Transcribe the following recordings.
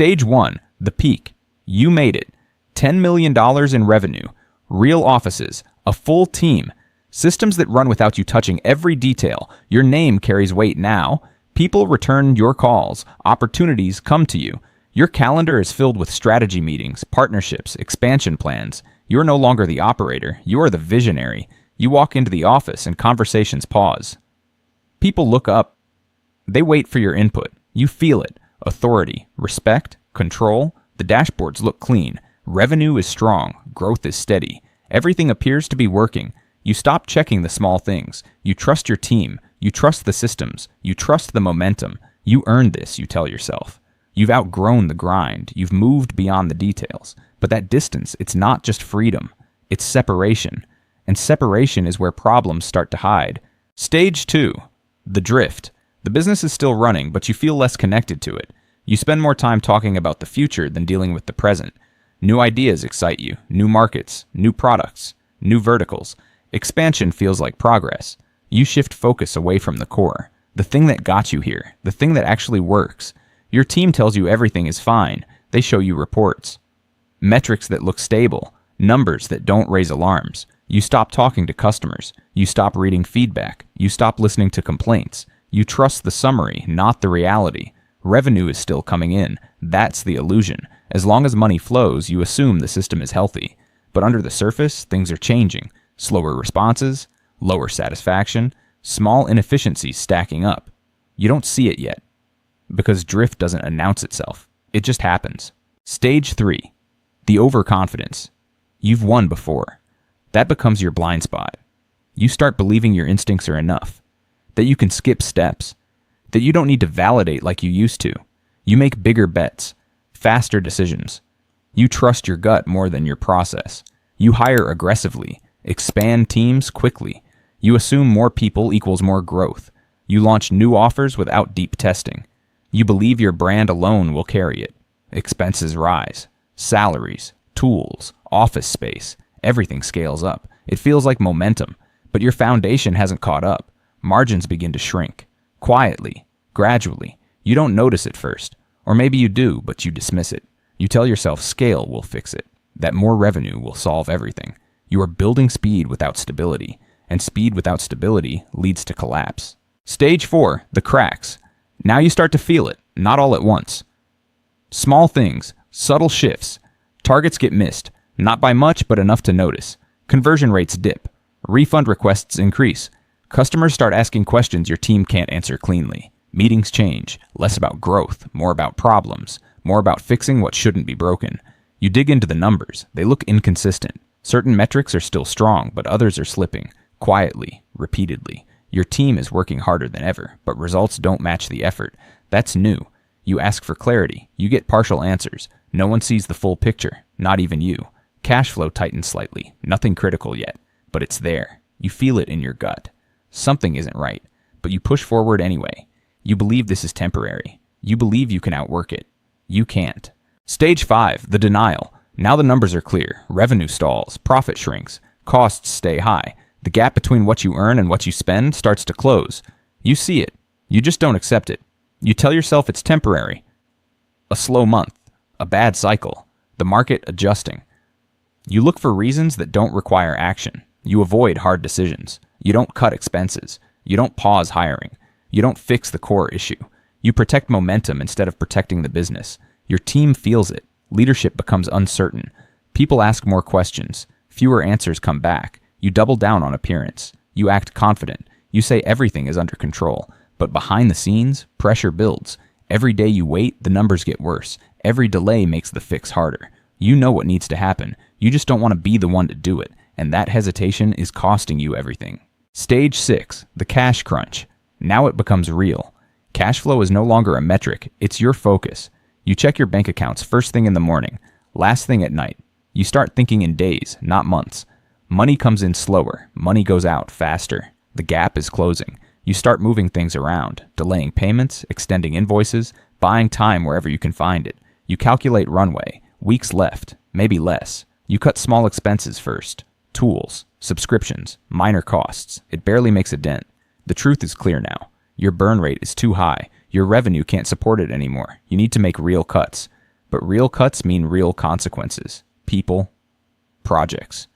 Stage 1, the peak. You made it. $10 million in revenue, real offices, a full team, systems that run without you touching every detail. Your name carries weight now. People return your calls. Opportunities come to you. Your calendar is filled with strategy meetings, partnerships, expansion plans. You are no longer the operator. You are the visionary. You walk into the office and conversations pause. People look up. They wait for your input. You feel it. Authority, respect, control. The dashboards look clean. Revenue is strong. Growth is steady. Everything appears to be working. You stop checking the small things. You trust your team. You trust the systems. You trust the momentum. You earned this, you tell yourself. You've outgrown the grind. You've moved beyond the details. But that distance, it's not just freedom. It's separation. And separation is where problems start to hide. Stage 2, the drift. The business is still running, but you feel less connected to it. You spend more time talking about the future than dealing with the present. New ideas excite you, new markets, new products, new verticals. Expansion feels like progress. You shift focus away from the core, the thing that got you here, the thing that actually works. Your team tells you everything is fine. They show you reports, metrics that look stable, numbers that don't raise alarms. You stop talking to customers. You stop reading feedback. You stop listening to complaints. You trust the summary, not the reality. Revenue is still coming in. That's the illusion. As long as money flows, you assume the system is healthy. But under the surface, things are changing. Slower responses, lower satisfaction, small inefficiencies stacking up. You don't see it yet, because drift doesn't announce itself. It just happens. Stage 3, the overconfidence. You've won before. That becomes your blind spot. You start believing your instincts are enough, that you can skip steps, that you don't need to validate like you used to. You make bigger bets, faster decisions. You trust your gut more than your process. You hire aggressively, expand teams quickly. You assume more people equals more growth. You launch new offers without deep testing. You believe your brand alone will carry it. Expenses rise. Salaries, tools, office space, everything scales up. It feels like momentum, but your foundation hasn't caught up. Margins begin to shrink. Quietly, gradually. You don't notice it first. Or maybe you do, but you dismiss it. You tell yourself scale will fix it, that more revenue will solve everything. You are building speed without stability, and speed without stability leads to collapse. Stage 4, the cracks. Now you start to feel it, not all at once. Small things, subtle shifts. Targets get missed, not by much, but enough to notice. Conversion rates dip. Refund requests increase. Customers start asking questions your team can't answer cleanly. Meetings change, less about growth, more about problems, more about fixing what shouldn't be broken. You dig into the numbers. They look inconsistent. Certain metrics are still strong, but others are slipping, quietly, repeatedly. Your team is working harder than ever, but results don't match the effort. That's new. You ask for clarity. You get partial answers. No one sees the full picture, not even you. Cash flow tightens slightly. Nothing critical yet, but it's there. You feel it in your gut. Something isn't right, but you push forward anyway. You believe this is temporary. You believe you can outwork it. You can't. Stage 5, the denial. Now the numbers are clear. Revenue stalls, profit shrinks, costs stay high. The gap between what you earn and what you spend starts to close. You see it. You just don't accept it. You tell yourself it's temporary. A slow month, a bad cycle, the market adjusting. You look for reasons that don't require action. You avoid hard decisions. You don't cut expenses. You don't pause hiring. You don't fix the core issue. You protect momentum instead of protecting the business. Your team feels it. Leadership becomes uncertain. People ask more questions. Fewer answers come back. You double down on appearance. You act confident. You say everything is under control. But behind the scenes, pressure builds. Every day you wait, the numbers get worse. Every delay makes the fix harder. You know what needs to happen. You just don't want to be the one to do it. And that hesitation is costing you everything. Stage 6, the cash crunch. Now it becomes real. Cash flow is no longer a metric. It's your focus. You check your bank accounts first thing in the morning, last thing at night. You start thinking in days, not months. Money comes in slower. Money goes out faster. The gap is closing. You start moving things around, delaying payments, extending invoices, buying time wherever you can find it. You calculate runway, weeks left, maybe less. You cut small expenses first. Tools, subscriptions, minor costs. It barely makes a dent. The truth is clear now. Your burn rate is too high. Your revenue can't support it anymore. You need to make real cuts. But real cuts mean real consequences. People, projects,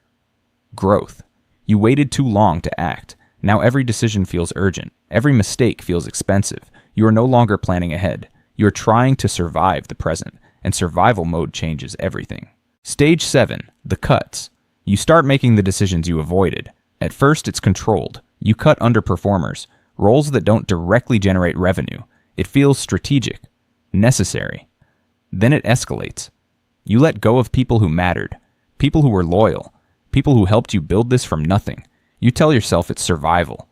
growth. You waited too long to act. Now every decision feels urgent. Every mistake feels expensive. You are no longer planning ahead. You are trying to survive the present, and survival mode changes everything. Stage 7, the cuts. You start making the decisions you avoided. At first, it's controlled. You cut underperformers, roles that don't directly generate revenue. It feels strategic, necessary. Then it escalates. You let go of people who mattered, people who were loyal, people who helped you build this from nothing. You tell yourself it's survival,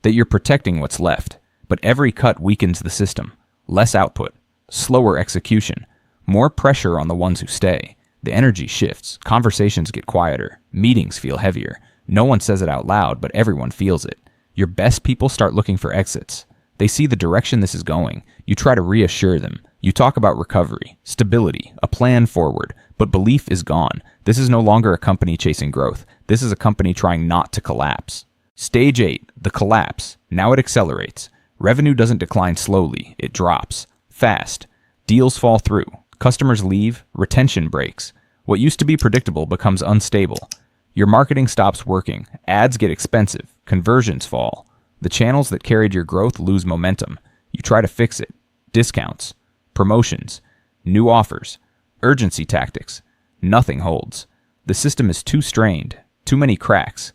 that you're protecting what's left. But every cut weakens the system. Less output, slower execution, more pressure on the ones who stay. The energy shifts, conversations get quieter, meetings feel heavier. No one says it out loud, but everyone feels it. Your best people start looking for exits. They see the direction this is going. You try to reassure them. You talk about recovery, stability, a plan forward, but belief is gone. This is no longer a company chasing growth. This is a company trying not to collapse. Stage 8, the collapse. Now it accelerates. Revenue doesn't decline slowly, it drops. Fast. Deals fall through. Customers leave. Retention breaks. What used to be predictable becomes unstable. Your marketing stops working. Ads get expensive. Conversions fall. The channels that carried your growth lose momentum. You try to fix it. Discounts. Promotions. New offers. Urgency tactics. Nothing holds. The system is too strained. Too many cracks.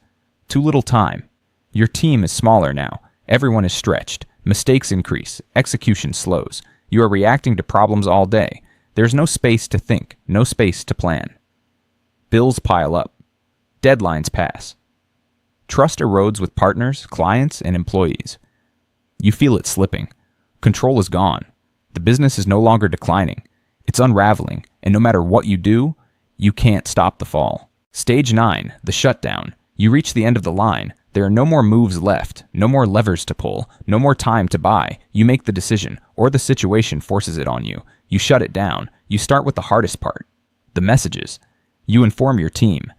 Too little time. Your team is smaller now. Everyone is stretched. Mistakes increase. Execution slows. You are reacting to problems all day. There's no space to think, no space to plan. Bills pile up. Deadlines pass. Trust erodes with partners, clients, and employees. You feel it slipping. Control is gone. The business is no longer declining. It's unraveling, and no matter what you do, you can't stop the fall. Stage 9, the shutdown. You reach the end of the line. There are no more moves left, no more levers to pull, no more time to buy. You make the decision, or the situation forces it on you. You shut it down. You start with the hardest part, the messages. You inform your team.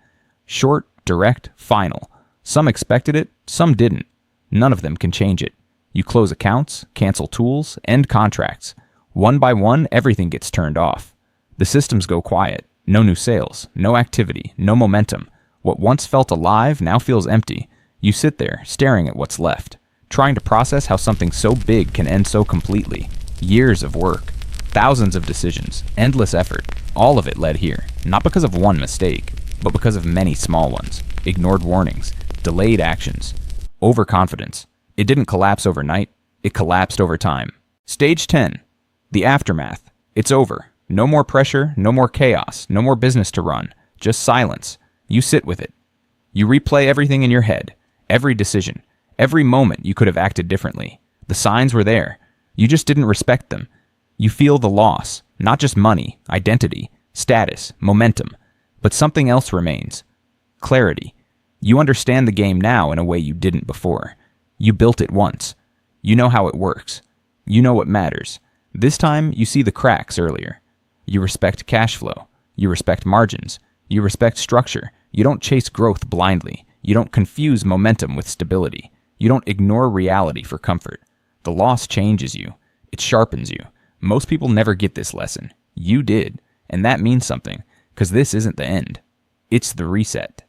Short, direct, final. Some expected it, some didn't. None of them can change it. You close accounts, cancel tools, end contracts. One by one, everything gets turned off. The systems go quiet. No new sales, no activity, no momentum. What once felt alive now feels empty. You sit there, staring at what's left, trying to process how something so big can end so completely. Years of work, thousands of decisions, endless effort, all of it led here, not because of one mistake, but because of many small ones. Ignored warnings, delayed actions, overconfidence. It didn't collapse overnight, it collapsed over time. Stage 10, the aftermath. It's over. No more pressure, no more chaos, no more business to run, just silence. You sit with it. You replay everything in your head. Every decision, every moment you could have acted differently. The signs were there. You just didn't respect them. You feel the loss, not just money, identity, status, momentum, but something else remains. Clarity. You understand the game now in a way you didn't before. You built it once. You know how it works. You know what matters. This time, you see the cracks earlier. You respect cash flow. You respect margins. You respect structure. You don't chase growth blindly. You don't confuse momentum with stability. You don't ignore reality for comfort. The loss changes you. It sharpens you. Most people never get this lesson. You did. And that means something, because this isn't the end. It's the reset.